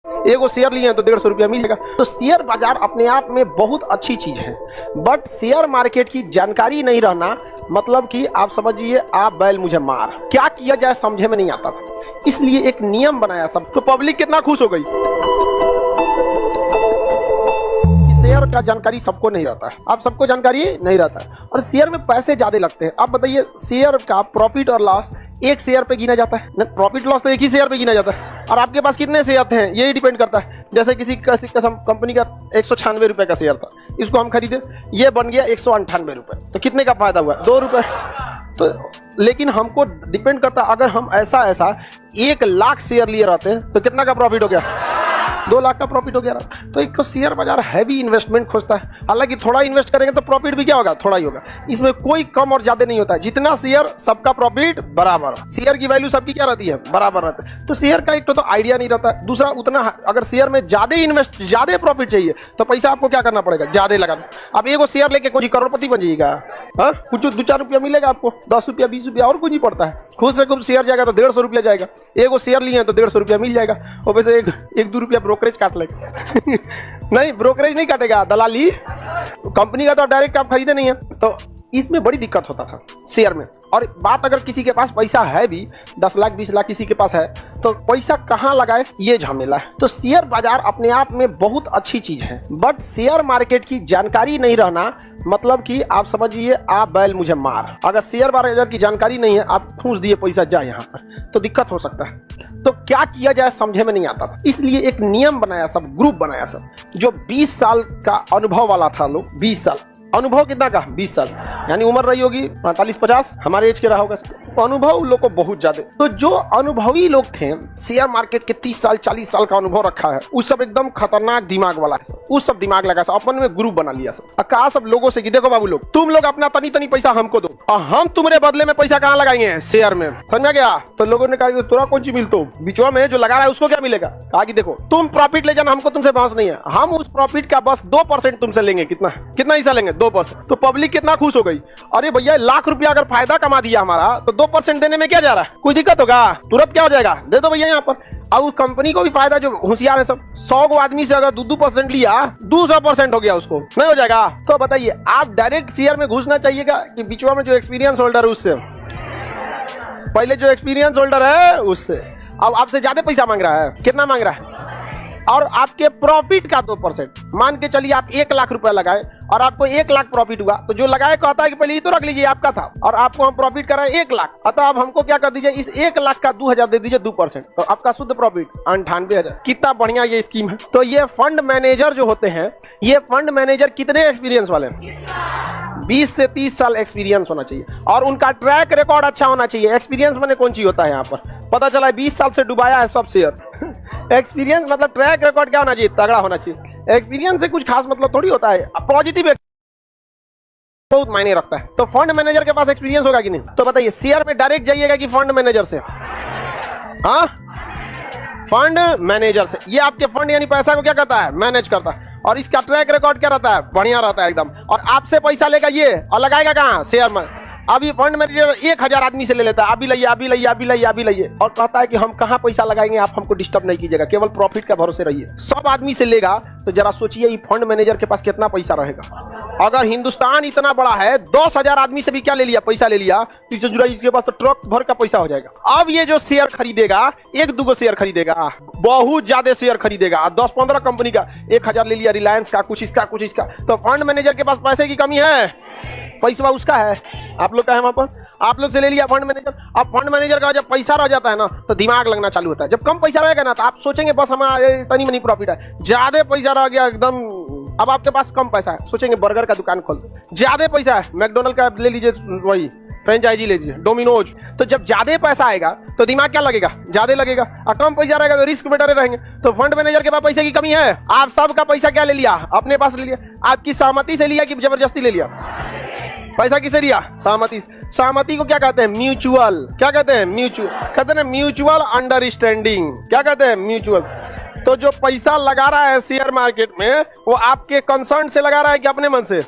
एगो शेयर लिए हैं तो 150 रुपया मिलेगा। तो शेयर बाजार अपने आप में बहुत अच्छी चीज है, बट शेयर मार्केट की जानकारी नहीं रहना मतलब कि आप समझिए आप बैल मुझे मार, क्या किया जाए समझे में नहीं आता था। इसलिए एक नियम बनाया सब, तो पब्लिक कितना खुश हो गई। शेयर का जानकारी सबको नहीं रहता है, आप सबको जानकारी नहीं रहता है, और शेयर में पैसे ज्यादा लगते हैं। आप बताइए शेयर का प्रॉफिट और लॉस एक शेयर पे गिना जाता है, प्रॉफिट लॉस तो एक ही शेयर पे गिना जाता है, और आपके पास कितने शेयर हैं यही डिपेंड करता है। जैसे किसी कंपनी का 196 रुपए का शेयर था, इसको हम खरीदे, ये बन गया 198 रुपए, तो कितने का फायदा हुआ? 2 रुपए। तो लेकिन हमको डिपेंड करता है, अगर हम ऐसा 1 लाख शेयर लिए रहते हैं तो कितना का प्रॉफिट हो गया? 2 लाख का प्रॉफिट हो गया। तो एक तो शेयर बाजार हैवी इन्वेस्टमेंट खोजता है, हालांकि थोड़ा इन्वेस्ट करेंगे तो प्रॉफिट भी क्या होगा? थोड़ा ही होगा। इसमें कोई कम और ज्यादा नहीं होता है, जितना शेयर सबका प्रॉफिट बराबर। शेयर की वैल्यू सबकी क्या रहती है? बराबर रहती है। तो शेयर का एक तो आइडिया नहीं रहता है, दूसरा उतना अगर शेयर में ज्यादा प्रॉफिट चाहिए तो पैसा आपको क्या करना पड़ेगा? ज्यादा लगाना। अब एगो शेयर लेके कोई करोड़पति बन जाइएगा, कुछ 2-4 रुपया मिलेगा आपको, 10 रुपया 20 रुपया, और कुछ नहीं पड़ता है। खुद से खूब शेयर जाएगा तो 150 रुपया जाएगा। एगो शेयर लिए हैं तो 150 रुपया मिल जाएगा, और वैसे 1-2 रुपया ब्रोकरेज काट लेगा। नहीं, ब्रोकरेज नहीं काटेगा, दलाली। कंपनी का तो डायरेक्ट आप खरीदे नहीं है, तो इसमें बड़ी दिक्कत होता था शेयर में। और बात अगर किसी के पास पैसा है भी, 10 लाख 20 लाख किसी के पास है, तो पैसा कहाँ लगाए ये झमेला है। तो शेयर बाजार अपने आप में बहुत अच्छी चीज है, बट शेयर मार्केट की जानकारी नहीं रहना मतलब कि आप समझिए आप बैल मुझे मार। अगर शेयर बाजार की जानकारी नहीं है, आप ठूस दिए पैसा जाए यहाँ पर, तो दिक्कत हो सकता है। तो क्या किया जाए समझे में नहीं आता था, इसलिए एक नियम बनाया सब, ग्रुप बनाया सब, जो 20 साल का अनुभव वाला था लोग। 20 साल अनुभव कितना का? 20 साल, यानी उम्र रही होगी 45-50, हमारे एज के रहा होगा, तो अनुभव लोग को बहुत ज्यादा। तो जो अनुभवी लोग थे, शेयर मार्केट के 30 साल 40 साल का अनुभव रखा है, उस सब एकदम खतरनाक दिमाग वाला है, उस सब दिमाग लगा सब, अपन में ग्रुप बना लिया सब। कहा सब लोगों से कि देखो बाबू लोग, तुम लोग अपना तनी पैसा हमको दो, और हम तुम्हारे बदले में पैसा कहाँ लगाएंगे? शेयर में। समझ गया? तो लोगों ने कहा तोरा कौन चीज मिलतो, बिचवा में जो लगा रहा है उसको क्या मिलेगा? कहा कि देखो तुम प्रॉफिट ले जाना, हमको तुमसे बहस नहीं है, हम उस प्रॉफिट का बस 2% तुमसे लेंगे। कितना हिस्सा लेंगे? 2%। तो पब्लिक कितना खुश हो गई। अरे भैया, लाख रुपया अगर फायदा कमा दिया हमारा, तो 2% देने में क्या जा रहा है? कोई दिक्कत होगा? तुरंत क्या हो जाएगा? दे दो भैया यहाँ पर। अब उस कंपनी को भी फायदा, जो होशियार है सब, 100 गो आदमी से अगर 2% लिया, 200% हो गया, उसको नहीं हो जाएगा? तो बताइए, आप डायरेक्ट शेयर में घुसना चाहिएगा कि बीचवा में जो एक्सपीरियंस होल्डर है उससे? पहले जो एक्सपीरियंस होल्डर है उससे। अब आपसे ज्यादा पैसा मांग रहा है, कितना मांग रहा है? और आपके प्रॉफिट का 2%। मान के चलिए आप 1 लाख रुपया लगाए और आपको 1 लाख प्रॉफिट हुआ, तो जो लगाए कहता है कि पहले ये तो रख लीजिए, आपका था, और आपको हम प्रॉफिट कराए 1 लाख, अतः अब हमको क्या कर दीजिए, इस 1 लाख का 2000 दे दीजिए, 2%, तो आपका शुद्ध प्रॉफिट 98,000। कितना बढ़िया ये स्कीम है। तो ये फंड मैनेजर जो होते हैं, ये फंड मैनेजर कितने एक्सपीरियंस वाले हैं? 20 से 30 साल एक्सपीरियंस होना चाहिए, और उनका ट्रैक रिकॉर्ड अच्छा होना चाहिए। एक्सपीरियंस मैंने कौन चीज होता है? यहाँ पर पता चला है 20 साल से डुबाया है सब शेयर। एक्सपीरियंस मतलब ट्रैक रिकॉर्ड क्या होना चाहिए? तगड़ा होना चाहिए। एक्सपीरियंस से कुछ खास मतलब थोड़ी होता है, पॉजिटिव बहुत मायने रखता है। तो फंड मैनेजर के पास एक्सपीरियंस होगा कि नहीं? तो बताइए, शेयर में डायरेक्ट जाइएगा कि फंड मैनेजर से? हाँ, फंड मैनेजर से। ये आपके फंड यानी पैसा को क्या करता है? मैनेज करता है, और इसका ट्रैक रिकॉर्ड क्या रहता है? बढ़िया रहता है एकदम। और आपसे पैसा लेगा ये, और लगाएगा कहाँ? शेयर में। अभी फंड मैनेजर 1000 आदमी से ले लेता है, अभी लाइए अभी लाइए अभी लाइए अभी लाइए, और कहता है कि हम कहाँ पैसा लगाएंगे, आप हमको डिस्टर्ब नहीं कीजिएगा, केवल प्रॉफिट का भरोसे रहिए। सब आदमी से लेगा, तो जरा सोचिए ये फंड मैनेजर के पास कितना पैसा रहेगा। अगर हिंदुस्तान इतना बड़ा है, 10,000 आदमी से भी क्या ले लिया? पैसा ले लिया, इसके पास तो ट्रक भर का पैसा हो जाएगा। अब ये जो शेयर खरीदेगा, 1-2 शेयर खरीदेगा, बहुत ज्यादा शेयर खरीदेगा, 10-15 कंपनी का, 1000 ले लिया रिलायंस का, कुछ इसका कुछ इसका। तो फंड मैनेजर के पास पैसे की कमी है? पैसा उसका है, आप लोग का है वहां पर, आप लोग से ले लिया फंड मैनेजर। अब फंड मैनेजर का जब पैसा रह जाता है ना, तो दिमाग लगना चालू होता है। जब कम पैसा रहेगा ना, तो आप सोचेंगे बस हमारा तनी मनी प्रॉफिट है। ज्यादा पैसा रह गया एकदम, अब आपके पास कम पैसा है, सोचेंगे बर्गर का दुकान खोल दो। ज्यादा पैसा है, मैकडोनल्ड का ले लीजिए, वही फ्रेंचाइजी ले लीजिए, डोमिनोज। तो जब ज्यादा पैसा आएगा तो दिमाग क्या लगेगा? ज्यादा लगेगा। और कम पैसा रहेगा तो रिस्क में डरे रहेंगे। तो फंड मैनेजर के पास पैसे की कमी है? आप सबका पैसा क्या ले लिया? अपने पास ले लिया। आपकी सहमति से लिया कि जबरदस्ती ले लिया? पैसा किसे लिया? सहमति। सहमति को क्या कहते हैं? म्यूचुअल। क्या कहते हैं? म्यूचुअल। कहते हैं म्यूचुअल अंडरस्टैंडिंग। क्या कहते हैं? म्यूचुअल। तो जो पैसा लगा रहा है शेयर मार्केट में, वो आपके कंसर्न से लगा रहा है कि अपने मन से?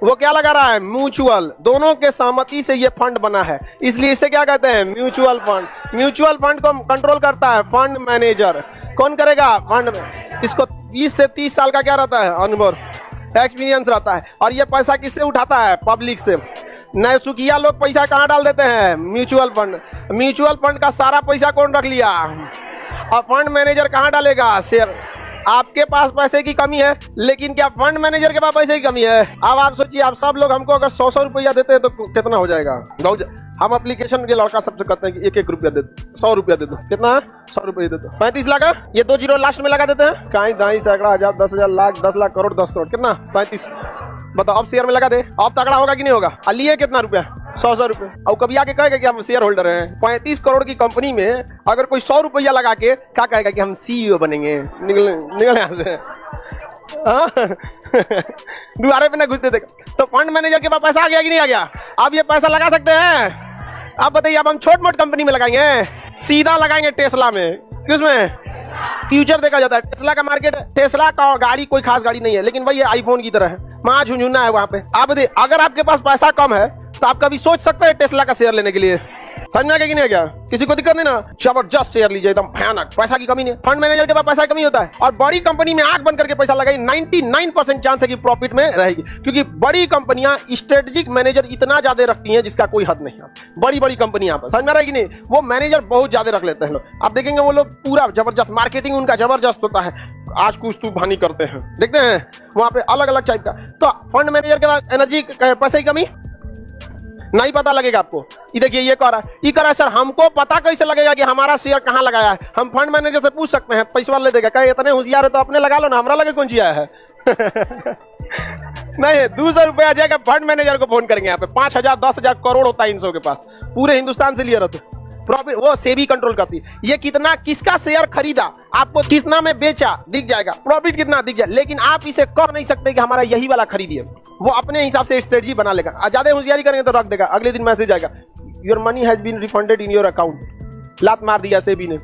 वो क्या लगा रहा है? म्यूचुअल। दोनों के सहमति से ये फंड बना है, इसलिए इसे क्या कहते हैं? Mutual fund. म्यूचुअल फंड को कंट्रोल करता है फंड मैनेजर। कौन करेगा? फंड में। इसको 20 से 30 साल का क्या रहता है? अनुभव, एक्सपीरियंस रहता है। और ये पैसा किससे उठाता है? पब्लिक से। नए सुखिया लोग पैसा कहाँ डाल देते हैं? Mutual fund. म्यूचुअल फंड का सारा पैसा कौन रख लिया? और फंड मैनेजर कहाँ डालेगा? शेयर। आपके पास पैसे की कमी है, लेकिन क्या फंड मैनेजर के पास पैसे की कमी है? अब आप सोचिए, आप सब लोग हमको अगर 100 रुपया देते हैं तो कितना हो जाएगा? हम एप्लीकेशन के लड़का सबसे कहते हैं कि 1-1 रुपया दे दो, 100 रुपया दे दो। कितना? 100 रुपया दे दो। 35 लाख। ये 2 जीरो लास्ट में लगा देते हैं। कहीं दाई सैकड़ा, हजार, 10,000, लाख, 10 लाख, करोड़, 10 करोड़। कितना? 35। बताओ, अब शेयर में लगा दे, अब तगड़ा होगा कि नहीं होगा? लिए कितना रुपया? 100 रुपए। और कभी आके कहेगा कि हम शेयर होल्डर हैं। 35 करोड़ की कंपनी में अगर कोई 100 रुपया लगा के क्या कहेगा? कि हम CEO बनेंगे। निकल यहाँ से। दुआरे पे ना घुसते थे। तो फंड मैनेजर के पास पैसा आ गया कि नहीं आ गया? अब ये पैसा लगा सकते हैं। अब बताइए, अब हम छोट मोट कंपनी में लगाएंगे? सीधा लगाएंगे टेस्ला में। किसमें? फ्यूचर देखा जाता है। टेस्ला का मार्केट, टेस्ला का गाड़ी कोई खास गाड़ी नहीं है, लेकिन भाई ये आईफोन की तरह है, वहां झुंझुना है वहां पे। आप बताइए, अगर आपके पास पैसा कम है तो आप कभी सोच सकते हैं टेस्ला का शेयर लेने के लिए? समझ में आ गया कि नहीं आ गया? किसी को दिक्कत नहीं ना? जबरदस्त शेयर लीजिए, एकदम भयानक, पैसा की कमी नहीं। फंड मैनेजर के पास पैसा की कमी होता है, और बड़ी कंपनी में आंख बंद करके पैसा लगाई, 99% चांस है कि प्रॉफिट में रहेगी, क्योंकि बड़ी कंपनियां स्ट्रेटेजिक मैनेजर इतना ज्यादा रखती हैं जिसका कोई हद नहीं है। बड़ी बड़ी कंपनियां पर समझ में आ रहा है कि नहीं? वो मैनेजर बहुत ज्यादा रख लेते हैं लोग। आप देखेंगे वो लोग पूरा जबरदस्त, मार्केटिंग उनका जबरदस्त होता है। आज कुछ तू भानी करते हैं, देखते हैं वहां पे अलग अलग टाइप का। तो फंड मैनेजर के पास एनर्जी, पैसे की कमी नहीं पता लगेगा आपको। ये देखिए, ये कह रहा है, ये कह रहा है सर हमको पता कैसे लगेगा कि हमारा शेयर कहाँ लगाया है? हम फंड मैनेजर से पूछ सकते हैं, पैसा ले देगा। कहे इतने होशियार है तो अपने लगा लो ना, हमारा लगे कौन सी आया है? नहीं, 200 रुपया आ जाएगा, फंड मैनेजर को फोन करेंगे। यहाँ पे 5,000, 10,000 करोड़ होता है इन सब के पास, पूरे हिंदुस्तान से लिया रहते। प्रॉफिट वो सेबी कंट्रोल करती है। ये कितना, किसका शेयर खरीदा, आपको कितना में बेचा दिख जाएगा, प्रॉफिट कितना दिख जाए, लेकिन आप इसे कह नहीं सकते कि हमारा यही वाला खरीदिए। वो अपने हिसाब से स्ट्रेटजी बना लेगा। ज्यादा होशियारी करेंगे तो रख देगा, अगले दिन मैसेज आएगा, your money has been refunded in your account. लात मार दिया सेबी ने।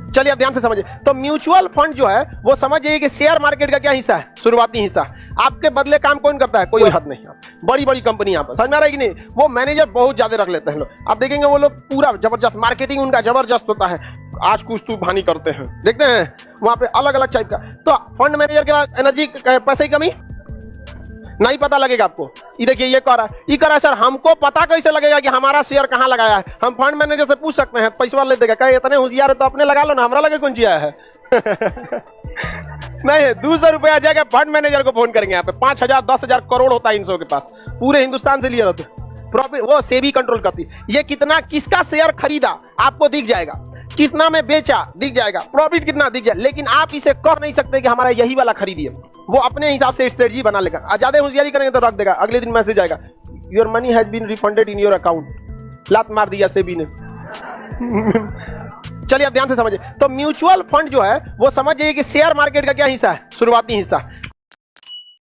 चलिए अब ध्यान से समझिए। तो म्यूचुअल फंड जो है वो समझिए कि शेयर मार्केट का क्या हिस्सा है? शुरुआती हिस्सा। आपके बदले काम कौन करता है? कोई हद नहीं। बड़ी बड़ी कंपनी यहाँ पर समझ में आ रहा है कि नहीं? वो मैनेजर बहुत ज्यादा रख लेते हैं लोग। आप देखेंगे वो लोग पूरा जबरदस्त, मार्केटिंग उनका जबरदस्त होता है। आज कुछ तू भानी करते हैं, देखते हैं वहां पे अलग अलग टाइप का। तो फंड मैनेजर के पास एनर्जी, पैसे की कमी नहीं पता लगेगा आपको। ये देखिए, ये कह रहा है, ये कह रहा है सर हमको पता कैसे लगेगा कि हमारा शेयर कहाँ लगाया है? हम फंड मैनेजर से पूछ सकते हैं, पैसा ले देगा। कहे इतने होशियार है तो अपने लगा लो ना, हमारा लगे कौन सी आया है? नहीं, 200 रुपया आ जाएगा, फंड मैनेजर को फोन करेंगे। यहाँ पे 5,000, 10,000 करोड़ होता है इन सब के पास, पूरे हिंदुस्तान से लिया रहते। प्रॉफिट वो सेबी कंट्रोल करती है। ये कितना, किसका शेयर खरीदा आपको दिख जाएगा, कितना में बेचा दिख जाएगा, प्रॉफिट कितना दिख जाए, लेकिन आप इसे कह नहीं सकते कि हमारा यही वाला खरीदिए। वो अपने हिसाब से स्ट्रेटजी बना लेगा। ज्यादा होशियारी करेंगे तो रख देगा, अगले दिन मैसेज आएगा, your money has been refunded in your account. लात मार दिया सेबी ने। चलिए अब ध्यान से समझिए। तो म्यूचुअल फंड जो है वो समझिए कि शेयर मार्केट का क्या हिस्सा है? शुरुआती हिस्सा।